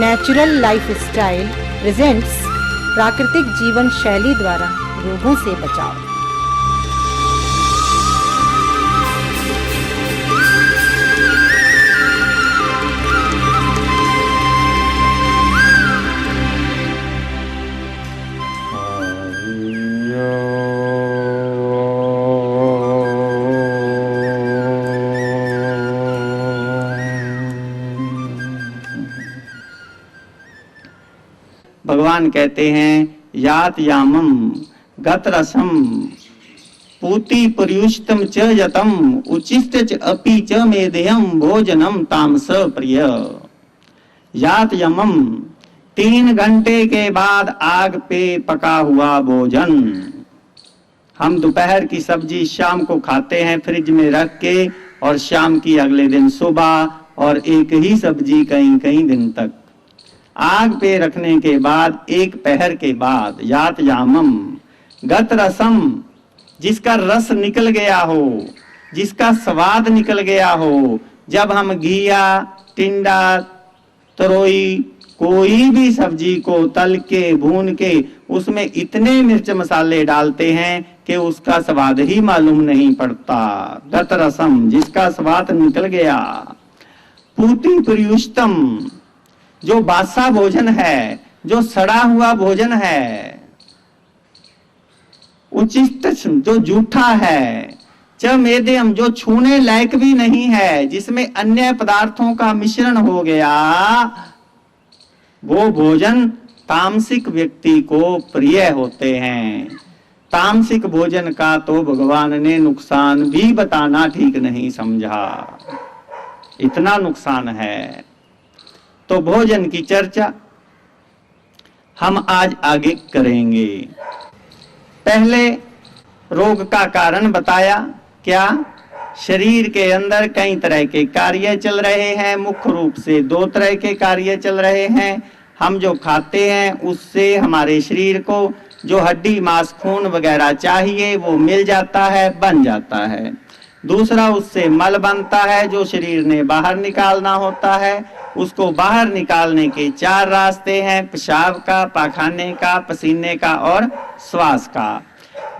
Natural lifestyle presents प्राकृतिक जीवन शैली द्वारा रोगों से बचाव। भगवान कहते हैं यात यामम गत रसम पूति पर्युष्टम च यतम उचिष्ट च अपि च मेदेयम भोजनम तामस प्रिय। यात यमम 3 घंटे के बाद आग पे पका हुआ भोजन। हम दोपहर की सब्जी शाम को खाते हैं फ्रिज में रख के, और शाम की अगले दिन सुबह, और एक ही सब्जी कई कई दिन तक आग पे रखने के बाद 1 पहर के बाद। यात यामम गत रसम, जिसका रस निकल गया हो, जिसका स्वाद निकल गया हो। जब हम घिया, टिंडा, तरोई, कोई भी सब्जी को तल के भून के उसमें इतने मिर्च मसाले डालते हैं कि उसका स्वाद ही मालूम नहीं पड़ता। गत रसम, जिसका स्वाद निकल गया। पूति पर्युष्टम, जो बासा भोजन है, जो सड़ा हुआ भोजन है। उचिष्ट, जो जूठा है। च मेदेयम, जो छूने लायक भी नहीं है, जिसमें अन्य पदार्थों का मिश्रण हो गया, वो भोजन तामसिक व्यक्ति को प्रिय होते हैं। तामसिक भोजन का तो भगवान ने नुकसान भी बताना ठीक नहीं समझा, इतना नुकसान है। तो भोजन की चर्चा हम आज आगे करेंगे। पहले रोग का कारण बताया। क्या? शरीर के अंदर कई तरह के कार्य चल रहे हैं। मुख्य रूप से 2 तरह के कार्य चल रहे हैं। हम जो खाते हैं उससे हमारे शरीर को जो हड्डी, मांस, खून वगैरह चाहिए वो मिल जाता है, बन जाता है। दूसरा, उससे मल बनता है जो शरीर ने बाहर निकालना होता है। उसको बाहर निकालने के 4 रास्ते हैं, पेशाब का, पाखाने का, पसीने का और श्वास का।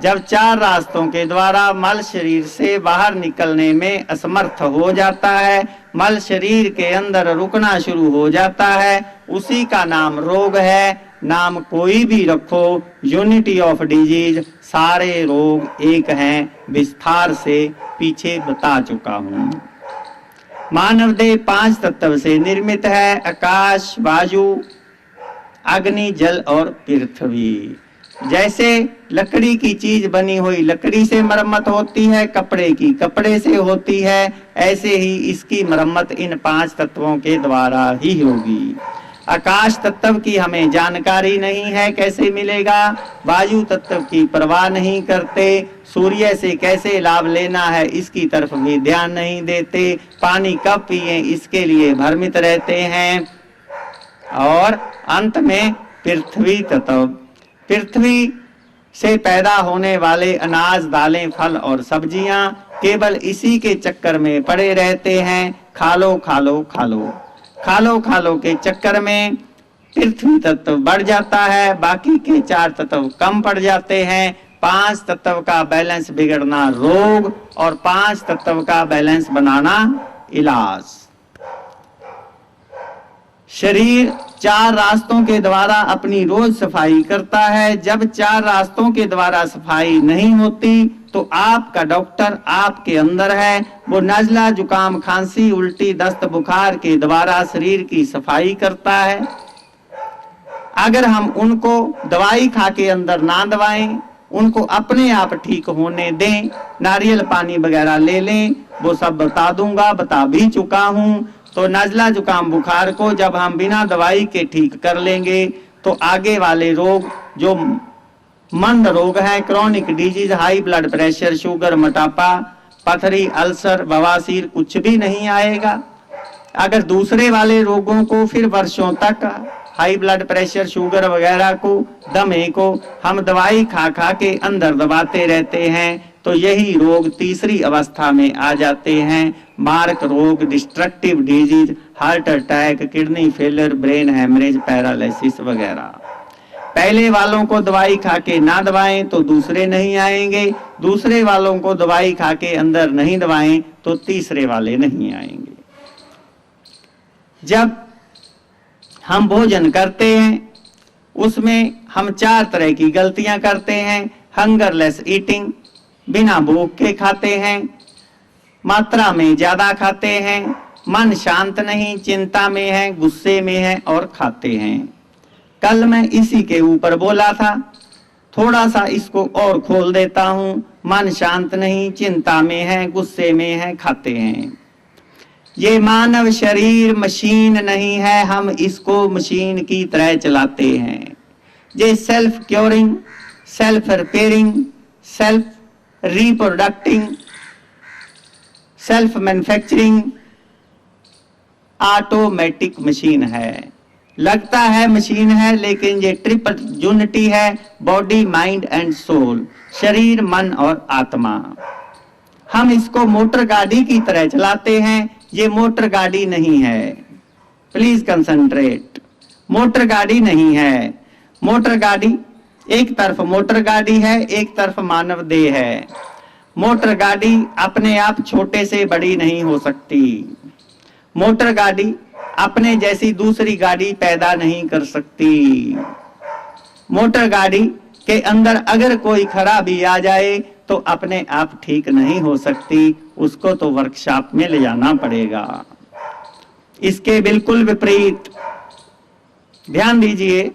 जब 4 रास्तों के द्वारा मल शरीर से बाहर निकलने में असमर्थ हो जाता है, मल शरीर के अंदर रुकना शुरू हो जाता है, उसी का नाम रोग है। नाम कोई भी रखो, यूनिटी ऑफ डिजीज, सारे रोग एक हैं, विस्तार से पीछे बता चुका हूं। मानव देह 5 तत्व से निर्मित है। आकाश, वायु, अग्नि, जल और पृथ्वी। जैसे लकड़ी की चीज बनी हुई लकड़ी से मरम्मत होती है, कपड़े की कपड़े से होती है, ऐसे ही इसकी मरम्मत इन 5 तत्वों के द्वारा ही होगी। आकाश तत्व की हमें जानकारी नहीं है, कैसे मिलेगा? वायु तत्व की परवाह नहीं करते। सूर्य से कैसे लाभ लेना है इसकी तरफ भी ध्यान नहीं देते। पानी कब पिए इसके लिए भ्रमित रहते हैं। और अंत में पृथ्वी तत्व, पृथ्वी से पैदा होने वाले अनाज, दालें, फल और सब्जियां केवल इसी के चक्कर में पड़े रहते हैं। खा लो खा लो खा लो, खा लो खा लो के चक्कर में पृथ्वी तत्व बढ़ जाता है, बाकी के 4 तत्व कम पड़ जाते हैं। 5 तत्व का बैलेंस बिगड़ना रोग, और 5 तत्व का बैलेंस बनाना इलाज। शरीर 4 रास्तों के द्वारा अपनी रोज सफाई करता है। जब 4 रास्तों के द्वारा सफाई नहीं होती तो आपका डॉक्टर आपके अंदर है। वो नजला, जुकाम, खांसी, उल्टी, दस्त, बुखार के द्वारा शरीर की सफाई करता है। अगर हम उनको दवाई खा के अंदर ना दबाएं, उनको अपने आप ठीक होने दें, नारियल पानी वगैरह ले लें, वो सब बता दूंगा, बता भी चुका हूं। तो नजला, जुकाम, बुखार को जब हम बिना दवाई के ठीक कर लेंगे तो आगे वाले रोग जो मंद रोग है, chronic disease, high blood pressure, sugar, मोटापा, पथरी, अल्सर, बवासीर, कुछ भी नहीं आएगा। अगर दूसरे वाले रोगों को फिर वर्षों तक, हाई ब्लड प्रेशर, शुगर वगैरह को, दमे को हम दवाई खा खा के अंदर दबाते रहते हैं तो यही रोग तीसरी अवस्था में आ जाते हैं। मार्क रोग, destructive disease, heart attack, kidney failure, brain haemorrhage, paralysis वगैरह। पहले वालों को दवाई खा के ना दवाएं तो दूसरे नहीं आएंगे, दूसरे वालों को दवाई खा के अंदर नहीं दवाएं तो तीसरे वाले नहीं आएंगे। जब हम भोजन करते हैं उसमें हम 4 तरह की गलतियां करते हैं। हंगरलेस ईटिंग, बिना भूख के खाते हैं, मात्रा में ज्यादा खाते हैं, मन शांत नहीं, चिंता में है, गुस्से में है और खाते हैं। कल मैं इसी के ऊपर बोला था, थोड़ा सा इसको और खोल देता हूं। मन शांत नहीं, चिंता में है, गुस्से में है, खाते हैं। ये मानव शरीर मशीन नहीं है, हम इसको मशीन की तरह चलाते हैं। ये self curing, self repairing, self reproducting, self manufacturing automatic machine है। लगता है मशीन है लेकिन ये ट्रिपल यूनिटी है, बॉडी, माइंड एंड सोल, शरीर, मन और आत्मा। हम इसको मोटर गाड़ी की तरह चलाते हैं, ये मोटर गाड़ी नहीं है। प्लीज कंसंट्रेट, मोटर गाड़ी नहीं है। मोटर गाड़ी एक तरफ मोटर गाड़ी है, एक तरफ मानव देह है। मोटर गाड़ी अपने आप छोटे से बड़ी नहीं हो सकती। मोटर गाड़ी अपने जैसी दूसरी गाड़ी पैदा नहीं कर सकती। मोटर गाड़ी के अंदर अगर कोई खराबी आ जाए तो अपने आप ठीक नहीं हो सकती, उसको तो वर्कशॉप में ले जाना पड़ेगा। इसके बिल्कुल विपरीत ध्यान दीजिए,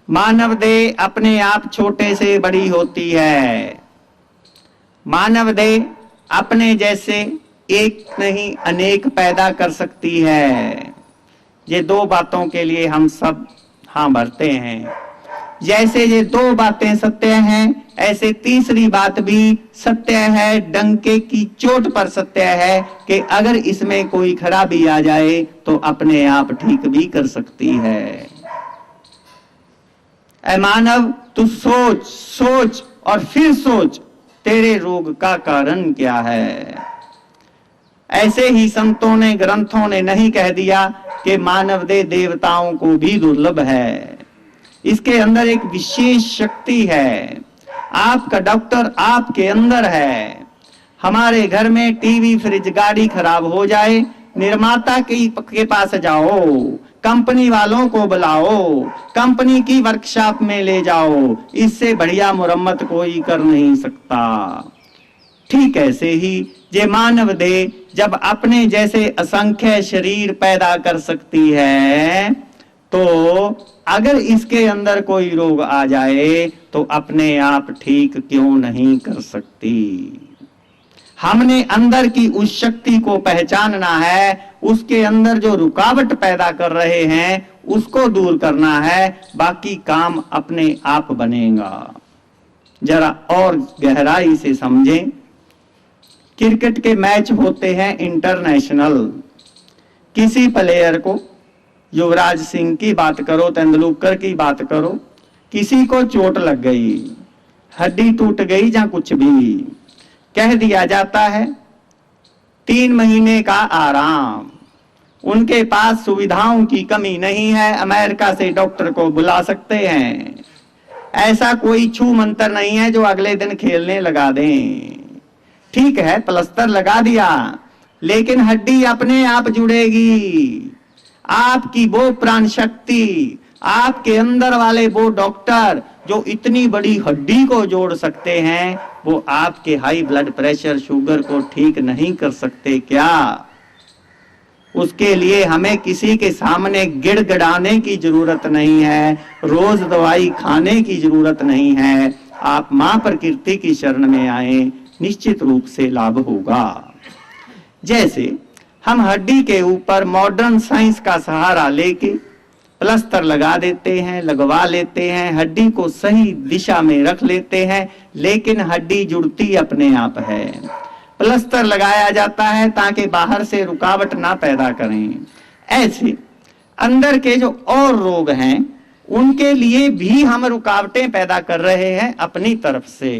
मानव देह अपने आप छोटे से बड़ी होती है। मानव देह अपने जैसे एक नहीं अनेक पैदा कर सकती है। ये 2 बातों के लिए हम सब हाँ भरते हैं। जैसे ये 2 बातें सत्य हैं, ऐसे तीसरी बात भी सत्य है, डंके की चोट पर सत्य है कि अगर इसमें कोई खराबी आ जाए तो अपने आप ठीक भी कर सकती है। ऐ मानव, तू सोच सोच और फिर सोच, तेरे रोग का कारण क्या है। ऐसे ही संतों ने, ग्रंथों ने नहीं कह दिया कि मानव देह देवताओं को भी दुर्लभ है। इसके अंदर एक विशेष शक्ति है। आपका डॉक्टर आपके अंदर है। हमारे घर में टीवी, फ्रिज, गाड़ी खराब हो जाए, निर्माता के पास जाओ, कंपनी वालों को बुलाओ, कंपनी की वर्कशॉप में ले जाओ, इससे बढ़िया मुरम्मत कोई कर नहीं सकता। ठीक ऐसे ही ये मानव देह जब अपने जैसे असंख्य शरीर पैदा कर सकती है तो अगर इसके अंदर कोई रोग आ जाए तो अपने आप ठीक क्यों नहीं कर सकती। हमने अंदर की उस शक्ति को पहचानना है, उसके अंदर जो रुकावट पैदा कर रहे हैं उसको दूर करना है, बाकी काम अपने आप बनेगा। जरा और गहराई से समझें। क्रिकेट के मैच होते हैं इंटरनेशनल, किसी प्लेयर को, युवराज सिंह की बात करो, तेंदुलकर की बात करो, किसी को चोट लग गई, हड्डी टूट गई या कुछ भी, कह दिया जाता है 3 महीने का आराम। उनके पास सुविधाओं की कमी नहीं है, अमेरिका से डॉक्टर को बुला सकते हैं। ऐसा कोई छू मंतर नहीं है जो अगले दिन खेलने लगा दें। ठीक है, प्लास्टर लगा दिया, लेकिन हड्डी अपने आप जुड़ेगी। आपकी वो प्राण शक्ति, आपके अंदर वाले वो डॉक्टर जो इतनी बड़ी हड्डी को जोड़ सकते हैं, वो आपके हाई ब्लड प्रेशर, शुगर को ठीक नहीं कर सकते क्या? उसके लिए हमें किसी के सामने गिड़गिड़ाने की जरूरत नहीं है, रोज दवाई खाने की जरूरत नहीं है। आप मां प्रकृति की शरण में आए, निश्चित रूप से लाभ होगा। जैसे हम हड्डी के ऊपर मॉडर्न साइंस का सहारा लेके प्लास्टर लगा देते हैं, लगवा लेते हैं, हड्डी को सही दिशा में रख लेते हैं, लेकिन हड्डी जुड़ती अपने आप है। प्लास्टर लगाया जाता है ताकि बाहर से रुकावट ना पैदा करें। ऐसे अंदर के जो और रोग हैं उनके लिए भी हम रुकावटें पैदा कर रहे हैं अपनी तरफ से।